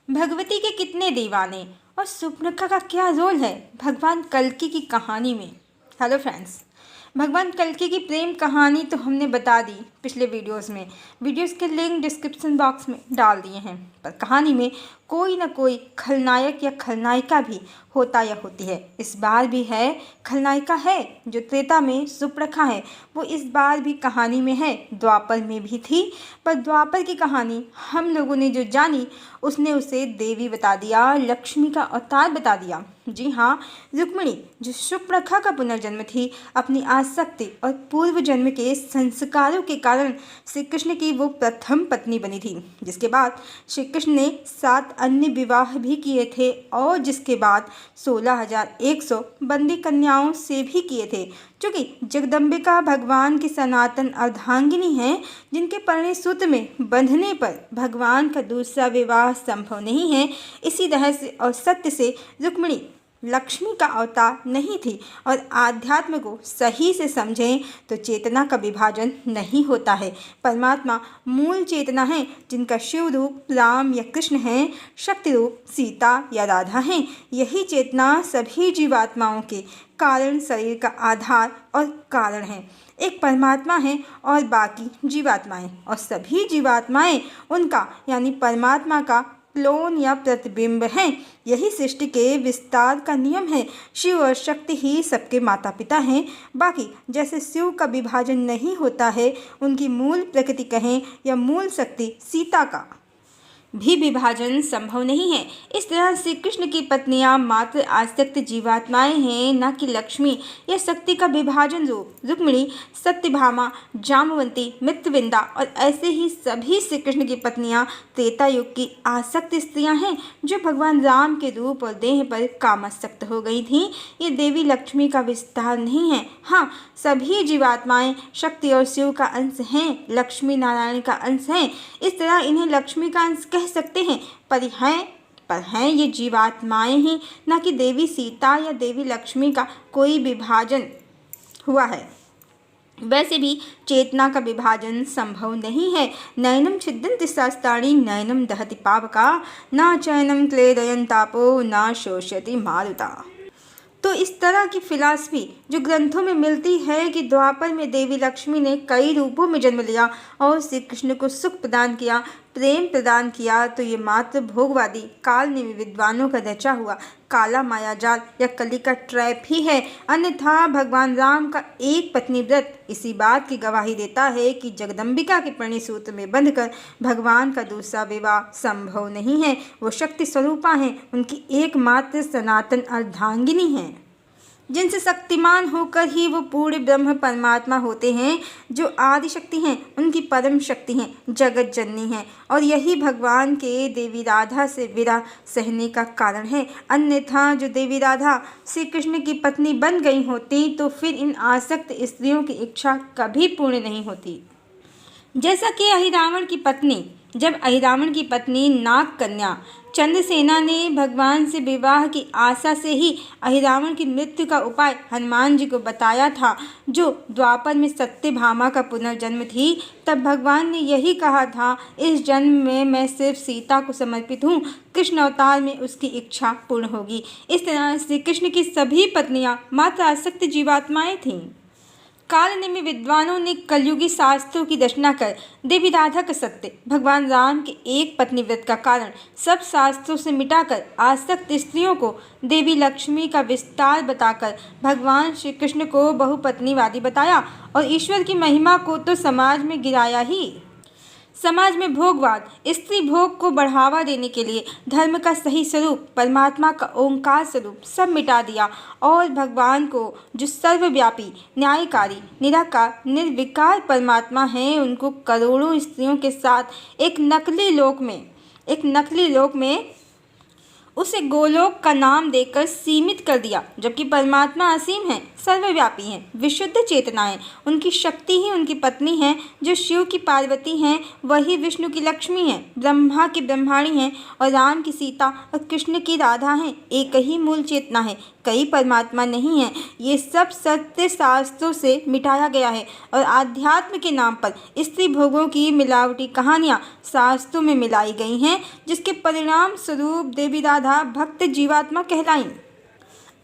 भगवती के कितने दीवाने और सुपर्णखा का क्या रोल है भगवान कल्कि की कहानी में। हेलो फ्रेंड्स, भगवान कल्कि की प्रेम कहानी तो हमने बता दी पिछले वीडियोस के लिंक डिस्क्रिप्शन बॉक्स में डाल दिए हैं। पर कहानी में कोई ना कोई खलनायक या खलनायिका भी होता या होती है। इस बार भी है खलनायिका है जो त्रेता में सुपर्णखा है, वो इस बार भी कहानी में है। द्वापर में भी थी, पर द्वापर की कहानी हम लोगों ने जो जानी उसने उसे देवी बता दिया, लक्ष्मी का अवतार बता दिया। जी हाँ, रुक्मिणी जो सुपर्णखा का पुनर्जन्म थी, अपनी आसक्ति और पूर्व जन्म के संस्कारों के कारण श्री कृष्ण की वो प्रथम पत्नी बनी थी, जिसके बाद श्री कृष्ण ने 7 अन्य विवाह भी किए थे और जिसके बाद 16,100 बंदी कन्याओं से भी किए थे। क्योंकि जगदम्बिका भगवान की सनातन अर्धांगिनी हैं, जिनके परिणय में बंधने पर भगवान का दूसरा विवाह संभव नहीं है। इसी रहस्य और सत्य से रुक्मिणी लक्ष्मी का अवतार नहीं थी और आध्यात्म को सही से समझें तो चेतना का विभाजन नहीं होता है। परमात्मा मूल चेतना है, जिनका शिव रूप राम या कृष्ण है, शक्ति रूप सीता या राधा है। यही चेतना सभी जीवात्माओं के कारण शरीर का आधार और कारण है। एक परमात्मा है और बाकी जीवात्माएं, और सभी जीवात्माएं उनका यानी परमात्मा का क्लोन या प्रतिबिंब हैं। यही सृष्टि के विस्तार का नियम है। शिव और शक्ति ही सबके माता पिता हैं। बाकी जैसे शिव का विभाजन नहीं होता है, उनकी मूल प्रकृति कहें या मूल शक्ति सीता का भी विभाजन संभव नहीं है। इस तरह श्री कृष्ण की पत्नियां मात्र आसक्त जीवात्माएं हैं, न कि लक्ष्मी या शक्ति का विभाजन रूप। रुक्मिणी, सत्यभामा, जामवंती, मित्रविंदा और ऐसे ही सभी श्री कृष्ण की पत्नियां त्रेता युग की आसक्त स्त्रियां हैं, जो भगवान राम के रूप और देह पर कामासक्त हो गई थीं। ये देवी लक्ष्मी का विस्तार नहीं है। हाँ, सभी जीवात्माएं शक्ति और शिव का अंश हैं, लक्ष्मी नारायण का अंश हैं। इस तरह इन्हें लक्ष्मी का अंश कह सकते हैं, पर हैं ये जीवात्माएं ही, न कि देवी सीता या देवी लक्ष्मी का कोई विभाजन हुआ है। वैसे भी चेतना का विभाजन संभव नहीं है। नयनम छिद्यन्ति शास्त्राणि नयनम दहति पावका न चैनम क्लेदयन् तापो न शोष्यति मारुता। तो इस तरह की फिलॉसफी जो ग्रंथों में मिलती है कि द्वापर में देवी लक्ष्मी ने कई रूपों में जन्म लिया और श्री कृष्ण को सुख प्रदान किया, प्रेम प्रदान किया, तो ये मात्र भोगवादी कालनेमी विद्वानों का रचा हुआ काला मायाजाल या कली का ट्रैप ही है। अन्यथा भगवान राम का एक पत्नी व्रत इसी बात की गवाही देता है कि जगदम्बिका के परिणय सूत्र में बंधकर भगवान का दूसरा विवाह संभव नहीं है। वो शक्ति स्वरूपा हैं, उनकी एकमात्र सनातन अर्धांगिनी हैं, जिनसे शक्तिमान होकर ही वो पूर्ण ब्रह्म परमात्मा होते हैं, जो आदि शक्ति हैं, उनकी परम शक्ति हैं, जगत जननी हैं। और यही भगवान के देवी राधा से विरह सहने का कारण है। अन्यथा जो देवी राधा श्री कृष्ण की पत्नी बन गई होती तो फिर इन आसक्त स्त्रियों की इच्छा कभी पूर्ण नहीं होती। जैसा कि अहिरावण की पत्नी नाग कन्या चंद्रसेना ने भगवान से विवाह की आशा से ही अहिरावण की मृत्यु का उपाय हनुमान जी को बताया था, जो द्वापर में सत्यभामा का पुनर्जन्म थी। तब भगवान ने यही कहा था, इस जन्म में मैं सिर्फ सीता को समर्पित हूँ, कृष्ण अवतार में उसकी इच्छा पूर्ण होगी। इस तरह श्री कृष्ण की सभी पत्नियाँ मात्र आसक्त जीवात्माएं थीं। कालनेमी विद्वानों ने कलयुगी शास्त्रों की रचना कर देवी राधा का सत्य, भगवान राम के एक पत्नी व्रत का कारण सब शास्त्रों से मिटाकर आसक्त स्त्रियों को देवी लक्ष्मी का विस्तार बताकर भगवान श्री कृष्ण को बहुपत्नीवादी बताया और ईश्वर की महिमा को तो समाज में गिराया ही। समाज में भोगवाद, स्त्री भोग को बढ़ावा देने के लिए धर्म का सही स्वरूप, परमात्मा का ओंकार स्वरूप सब मिटा दिया और भगवान को, जो सर्वव्यापी, न्यायकारी, निराकार, निर्विकार परमात्मा हैं, उनको करोड़ों स्त्रियों के साथ एक नकली लोक में उसे गोलोक का नाम देकर सीमित कर दिया। जबकि परमात्मा असीम है, सर्वव्यापी हैं, विशुद्ध चेतना है। उनकी शक्ति ही उनकी पत्नी है। जो शिव की पार्वती हैं वही विष्णु की लक्ष्मी हैं, ब्रह्मा की ब्रह्माणी हैं और राम की सीता और कृष्ण की राधा हैं। एक ही मूल चेतना है, कई परमात्मा नहीं है। ये सब सत्य शास्त्रों से मिटाया गया है और आध्यात्म के नाम पर स्त्री भोगों की मिलावटी कहानियाँ शास्त्रों में मिलाई गई हैं, जिसके परिणाम स्वरूप देवी राधा भक्त जीवात्मा कहलाईं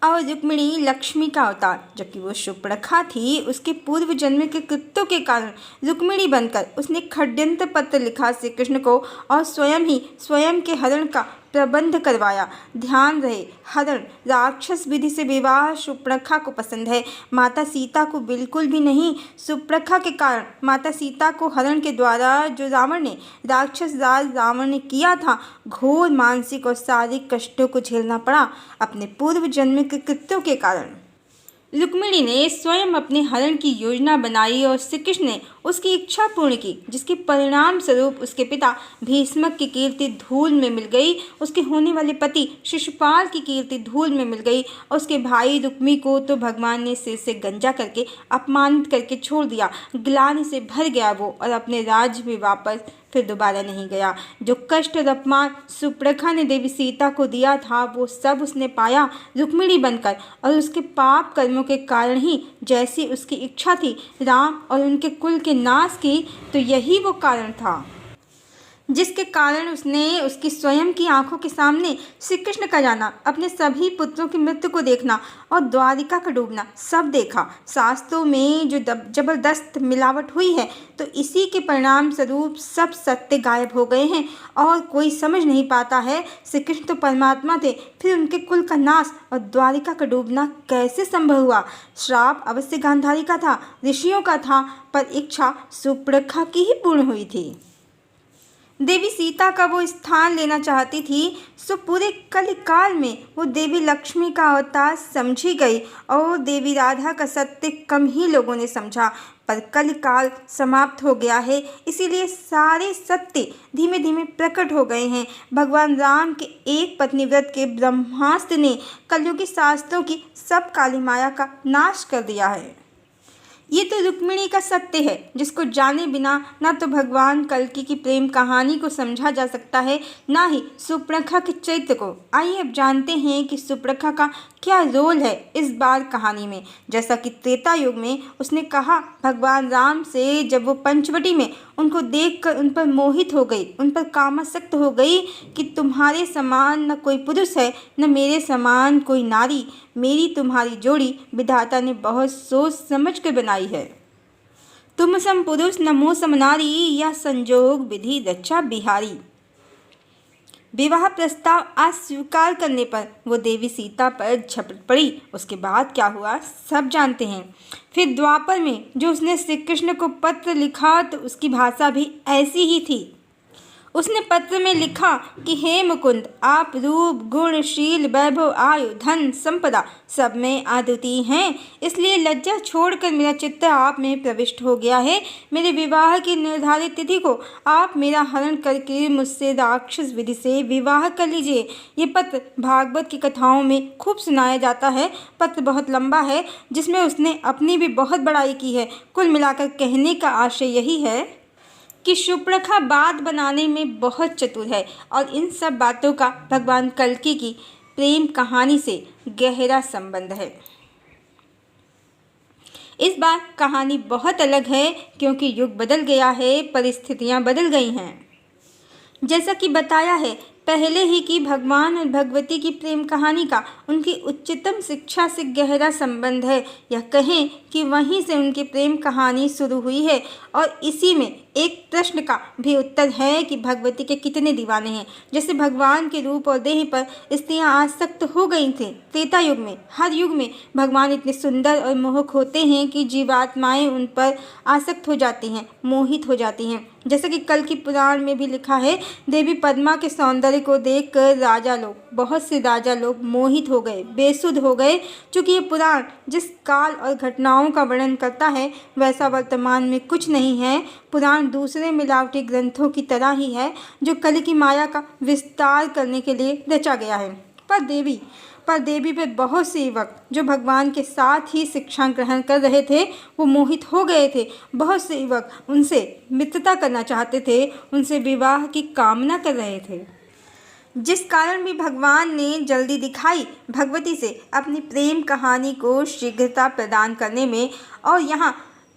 और रुक्मिणी लक्ष्मी का अवतार। जबकि वो शूर्पणखा थी, उसके पूर्व जन्म के कृत्यों के कारण रुक्मिणी बनकर उसने षड्यंत्र पत्र लिखा श्री कृष्ण को और स्वयं के हरण का प्रबंध करवाया। ध्यान रहे, हरण राक्षस विधि से विवाह शूर्पणखा को पसंद है, माता सीता को बिल्कुल भी नहीं। शूर्पणखा के कारण माता सीता को हरण के द्वारा जो रावण ने राक्षस राज रावण ने किया था, घोर मानसिक और शारीरिक कष्टों को झेलना पड़ा अपने पूर्व जन्म के कृत्यों के कारण। रुक्मिणी ने स्वयं अपने हरण की योजना बनाई और श्री कृष्ण ने उसकी इच्छा पूर्ण की, जिसके परिणाम स्वरूप उसके पिता भीष्मक की कीर्ति धूल में मिल गई, उसके होने वाले पति शिशुपाल की कीर्ति धूल में मिल गई और उसके भाई रुक्मी को तो भगवान ने सिर से गंजा करके अपमानित करके छोड़ दिया। ग्लानि से भर गया वो और अपने राज्य में वापस फिर दोबारा नहीं गया। जो कष्ट और अपमान शूर्पणखा ने देवी सीता को दिया था, वो सब उसने पाया रुक्मिणी बनकर, और उसके पाप कर्मों के कारण ही जैसी उसकी इच्छा थी राम और उनके कुल के नाश की, तो यही वो कारण था जिसके कारण उसने उसकी स्वयं की आंखों के सामने श्री कृष्ण का जाना, अपने सभी पुत्रों की मृत्यु को देखना और द्वारिका का डूबना सब देखा। शास्त्रों में जो जबरदस्त मिलावट हुई है, तो इसी के परिणाम स्वरूप सब सत्य गायब हो गए हैं और कोई समझ नहीं पाता है श्री कृष्ण तो परमात्मा थे, फिर उनके कुल का नाश और द्वारिका का डूबना कैसे संभव हुआ। श्राप अवश्य गांधारी का था, ऋषियों का था, पर इच्छा शूर्पणखा की ही पूर्ण हुई थी। देवी सीता का वो स्थान लेना चाहती थी, सो पूरे कलिकाल में वो देवी लक्ष्मी का अवतार समझी गई और देवी राधा का सत्य कम ही लोगों ने समझा। पर कलिकाल समाप्त हो गया है, इसीलिए सारे सत्य धीमे धीमे प्रकट हो गए हैं। भगवान राम के एक पत्नी व्रत के ब्रह्मास्त्र ने कलयुगी शास्त्रों की सब काली माया का नाश कर दिया है। ये तो रुक्मिणी का सत्य है, जिसको जाने बिना ना तो भगवान कल्कि की प्रेम कहानी को समझा जा सकता है, ना ही शूर्पणखा के चरित्र को। आइए अब जानते हैं कि शूर्पणखा का क्या रोल है इस बार कहानी में। जैसा कि त्रेता युग में उसने कहा भगवान राम से, जब वो पंचवटी में उनको देखकर उन पर मोहित हो गई, उन पर कामासक्त हो गई कि तुम्हारे समान न कोई पुरुष है, न मेरे समान कोई नारी। मेरी तुम्हारी जोड़ी विधाता ने बहुत सोच समझ कर बनाई है। तुम सम पुरुष न मोह सम नारी, या संजोग विधि रक्षा बिहारी। विवाह प्रस्ताव अस्वीकार करने पर वो देवी सीता पर झपट पड़ी। उसके बाद क्या हुआ सब जानते हैं। फिर द्वापर में जो उसने श्री कृष्ण को पत्र लिखा, तो उसकी भाषा भी ऐसी ही थी। उसने पत्र में लिखा कि हे मुकुंद, आप रूप गुण शील वैभव आयु धन संपदा सब में अद्वितीय हैं, इसलिए लज्जा छोड़कर मेरा चित्त आप में प्रविष्ट हो गया है। मेरे विवाह की निर्धारित तिथि को आप मेरा हरण करके मुझसे राक्षस विधि से विवाह कर लीजिए। ये पत्र भागवत की कथाओं में खूब सुनाया जाता है। पत्र बहुत लंबा है, जिसमें उसने अपनी भी बहुत बड़ाई की है। कुल मिलाकर कहने का आशय यही है कि शूर्पणखा बात बनाने में बहुत चतुर है और इन सब बातों का भगवान कल्कि की प्रेम कहानी से गहरा संबंध है। इस बार कहानी बहुत अलग है, क्योंकि युग बदल गया है, परिस्थितियां बदल गई हैं। जैसा कि बताया है पहले ही कि भगवान और भगवती की प्रेम कहानी का उनकी उच्चतम शिक्षा से गहरा संबंध है, या कहें कि वहीं से उनकी प्रेम कहानी शुरू हुई है। और इसी में एक प्रश्न का भी उत्तर है कि भगवती के कितने दीवाने हैं। जैसे भगवान के रूप और देह पर स्त्रियां आसक्त हो गई थीं त्रेता युग में, हर युग में भगवान इतने सुंदर और मोहक होते हैं कि जीवात्माएं उन पर आसक्त हो जाती हैं, मोहित हो जाती हैं। जैसा कि कल्कि पुराण में भी लिखा है, देवी पद्मा के सौंदर्य को देखकर राजा लोग, बहुत से राजा लोग मोहित हो गए, बेसुध हो गए। चूँकि ये पुराण जिस काल और घटनाओं का वर्णन करता है, वैसा वर्तमान में कुछ नहीं है। पुराण दूसरे मिलावटी ग्रंथों की तरह ही है, जो कल्कि की माया का विस्तार करने के लिए रचा गया है। पर देवी पर देवी पर बहुत से युवक जो भगवान के साथ ही शिक्षा ग्रहण कर रहे थे वो मोहित हो गए थे। बहुत से युवक उनसे मित्रता करना चाहते थे, उनसे विवाह की कामना कर रहे थे, जिस कारण भी भगवान ने जल्दी दिखाई भगवती से अपनी प्रेम कहानी को शीघ्रता प्रदान करने में।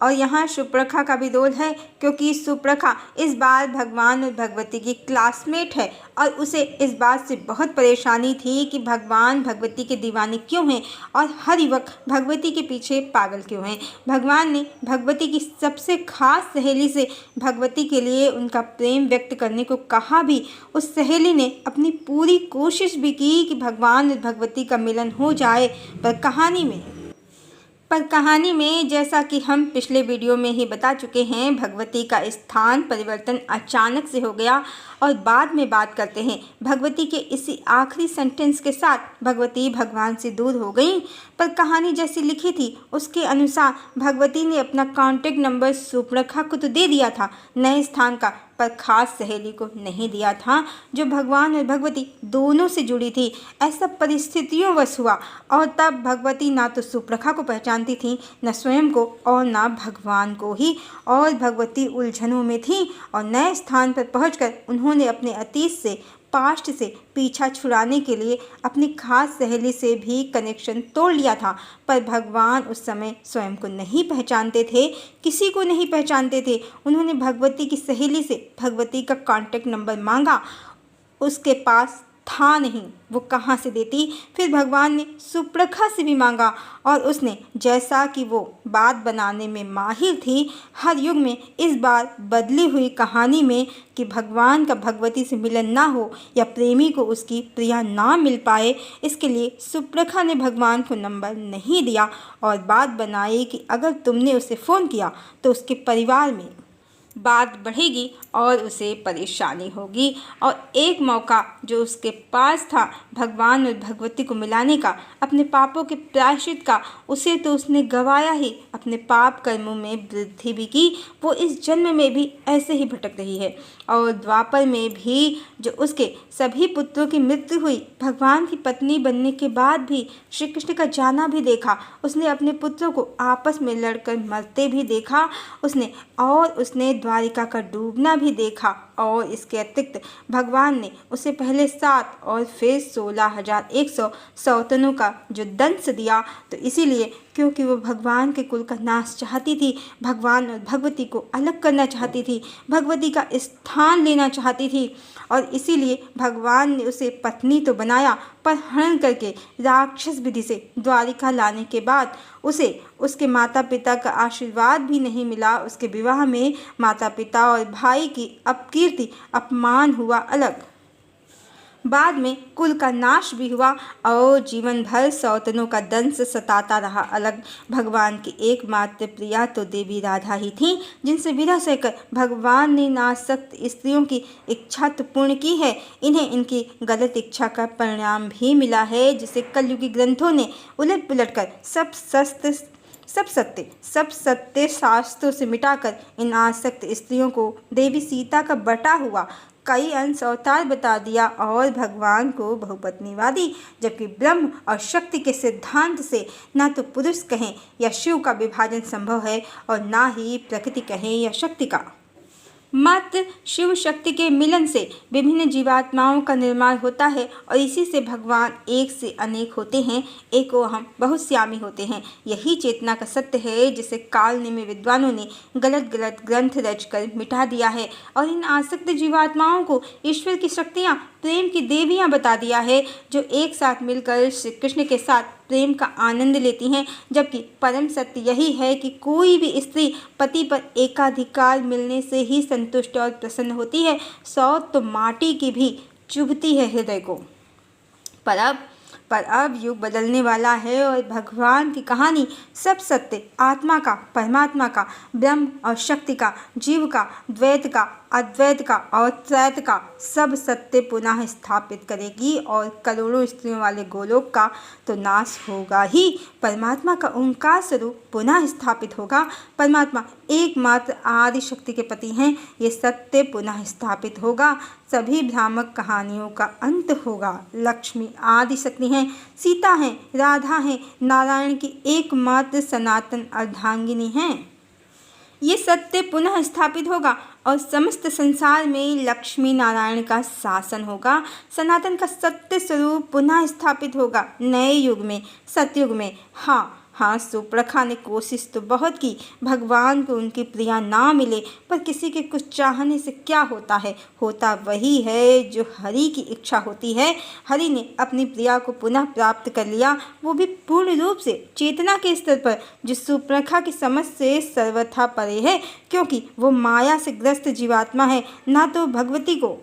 और यहाँ सुप्रखा का भी रोल है, क्योंकि सुप्रखा इस बार भगवान और भगवती की क्लासमेट है और उसे इस बात से बहुत परेशानी थी कि भगवान भगवती के दीवाने क्यों हैं और हर युवक भगवती के पीछे पागल क्यों हैं। भगवान ने भगवती की सबसे खास सहेली से भगवती के लिए उनका प्रेम व्यक्त करने को कहा भी। उस सहेली ने अपनी पूरी कोशिश भी की कि भगवान और भगवती का मिलन हो जाए, पर कहानी में जैसा कि हम पिछले वीडियो में ही बता चुके हैं, भगवती का स्थान परिवर्तन अचानक से हो गया। और बाद में बात करते हैं भगवती के इसी आखिरी सेंटेंस के साथ भगवती भगवान से दूर हो गई। पर कहानी जैसी लिखी थी उसके अनुसार भगवती ने अपना कॉन्टैक्ट नंबर सुप्रखा को तो दे दिया था नए स्थान का, पर खास सहेली को नहीं दिया था जो भगवान और भगवती दोनों से जुड़ी थी। ऐसा परिस्थितियों वश हुआ और तब भगवती ना तो सुप्रखा को पहचानती थी, न स्वयं को और न भगवान को ही। और भगवती उलझनों में थी और नए स्थान पर पहुंचकर उन्होंने अपने अतीत से पास्ट से पीछा छुड़ाने के लिए अपनी खास सहेली से भी कनेक्शन तोड़ लिया था। पर भगवान उस समय स्वयं को नहीं पहचानते थे, किसी को नहीं पहचानते थे। उन्होंने भगवती की सहेली से भगवती का कॉन्टैक्ट नंबर मांगा, उसके पास था नहीं, वो कहाँ से देती। फिर भगवान ने सुप्रखा से भी मांगा और उसने, जैसा कि वो बात बनाने में माहिर थी, हर युग में इस बार बदली हुई कहानी में कि भगवान का भगवती से मिलन ना हो या प्रेमी को उसकी प्रिया ना मिल पाए, इसके लिए सुप्रखा ने भगवान को नंबर नहीं दिया और बात बनाई कि अगर तुमने उसे फ़ोन किया तो उसके परिवार में बात बढ़ेगी और उसे परेशानी होगी। और एक मौका जो उसके पास था भगवान और भगवती को मिलाने का, अपने पापों के प्रायश्चित का, उसे तो उसने गंवाया ही, अपने पाप कर्मों में वृद्धि भी की। वो इस जन्म में भी ऐसे ही भटक रही है और द्वापर में भी जो उसके सभी पुत्रों की मृत्यु हुई, भगवान की पत्नी बनने के बाद भी श्री कृष्ण का जाना भी देखा, उसने अपने पुत्रों को आपस में लड़कर मरते भी देखा, उसने द्वारिका का डूबना भी देखा। और इसके अतिरिक्त भगवान ने उसे पहले 7 और फिर 16,100 सौतनों का जो दंश दिया, तो इसीलिए क्योंकि वो भगवान के कुल का नाश चाहती थी, भगवान और भगवती को अलग करना चाहती थी, भगवती का स्थान लेना चाहती थी, और इसीलिए भगवान ने उसे पत्नी तो बनाया, पर हरण करके राक्षस विधि से द्वारिका लाने के बाद उसे उसके माता पिता का आशीर्वाद भी नहीं मिला। उसके विवाह में माता पिता और भाई की अपकीर्ति अपमान हुआ अलग, बाद में कुल का नाश भी हुआ और जीवन भर सौतनों का दंश सताता रहा अलग। भगवान की एकमात्र प्रिया तो देवी राधा ही थी, जिनसे विरह सहकर भगवान ने नासक्त स्त्रियों की इच्छा तो पूर्ण की है, इन्हें इनकी गलत इच्छा का परिणाम भी मिला है, जिसे कलयुगी ग्रंथों ने उलट पुलट कर सब सत्य शास्त्रों से मिटाकर इन आसक्त स्त्रियों को देवी सीता का बटा हुआ कई अंश अवतार बता दिया और भगवान को बहुपत्नीवादी, जबकि ब्रह्म और शक्ति के सिद्धांत से ना तो पुरुष कहें या शिव का विभाजन संभव है और ना ही प्रकृति कहें या शक्ति का। मात्र शिव शक्ति के मिलन से विभिन्न जीवात्माओं का निर्माण होता है और इसी से भगवान एक से अनेक होते हैं, एको हम बहुश्यामी होते हैं। यही चेतना का सत्य है जिसे कालनेमी विद्वानों ने गलत ग्रंथ रचकर मिटा दिया है और इन आसक्त जीवात्माओं को ईश्वर की शक्तियाँ प्रेम की देवियाँ बता दिया है, जो एक साथ मिलकर श्री कृष्ण के साथ प्रेम का आनंद लेती हैं। जबकि परम सत्य यही है कि कोई भी स्त्री पति पर एकाधिकार मिलने से ही संतुष्ट और प्रसन्न होती है। सौ तो माटी की भी चुभती है हृदय को। पर अब युग बदलने वाला है और भगवान की कहानी सब सत्य, आत्मा का, परमात्मा का, ब्रह्म और शक्ति का, जीव का, द्वैत का, अद्वैत का और त्रैत का सब सत्य पुनः स्थापित करेगी और करोड़ों स्त्रियों वाले गोलोक का तो नाश होगा ही, परमात्मा का ओंकार स्वरूप पुनः स्थापित होगा। परमात्मा एकमात्र आदि शक्ति के पति हैं, ये सत्य पुनः स्थापित होगा। सभी भ्रामक कहानियों का अंत होगा। लक्ष्मी आदि शक्ति हैं, सीता हैं, राधा हैं, नारायण की एकमात्र सनातन अर्धांगिनी हैं। ये सत्य पुनः स्थापित होगा और समस्त संसार में लक्ष्मी नारायण का शासन होगा। सनातन का सत्य स्वरूप पुनः स्थापित होगा नए युग में, सतयुग में। हाँ, सुपर्णखा ने कोशिश तो बहुत की, भगवान को उनकी प्रिया ना मिले, पर किसी के कुछ चाहने से क्या होता है, होता वही है जो हरि की इच्छा होती है। हरि ने अपनी प्रिया को पुनः प्राप्त कर लिया, वो भी पूर्ण रूप से, चेतना के स्तर पर, जो सुपर्णखा की समझ से सर्वथा परे है, क्योंकि वो माया से ग्रस्त जीवात्मा है, ना तो भगवती को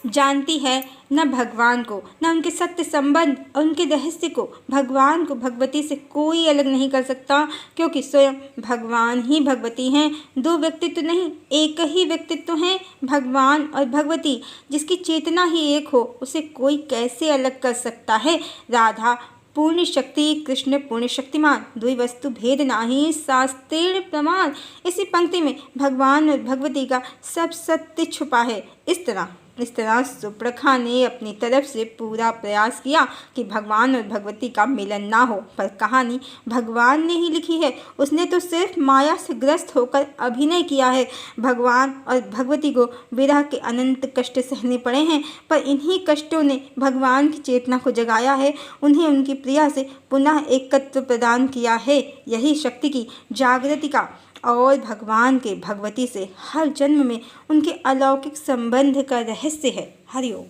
जानती है, न भगवान को, न उनके सत्य संबंध और उनके रहस्य को। भगवान को भगवती से कोई अलग नहीं कर सकता, क्योंकि स्वयं भगवान ही भगवती हैं। दो व्यक्तित्व नहीं, एक ही व्यक्तित्व हैं, भगवान और भगवती। जिसकी चेतना ही एक हो, उसे कोई कैसे अलग कर सकता है। राधा पूर्ण शक्ति, कृष्ण पूर्ण शक्तिमान, दुई वस्तु भेद नाही, शास्त्रेण प्रमाण। इसी पंक्ति में भगवान और भगवती का सब सत्य छुपा है। इस तरह सुपर्णखा ने अपनी तरफ से पूरा प्रयास किया कि भगवान और भगवती का मिलन ना हो, पर कहानी भगवान ने ही लिखी है। उसने तो सिर्फ माया से ग्रस्त होकर अभिनय किया है। भगवान और भगवती को विरह के अनंत कष्ट सहने पड़े हैं, पर इन्हीं कष्टों ने भगवान की चेतना को जगाया है, उन्हें उनकी प्रिया से पुनः एकत्व प्रदान किया है। यही शक्ति की जागृति का और भगवान के भगवती से हर जन्म में उनके अलौकिक संबंध का रहस्य है। हरि ओम।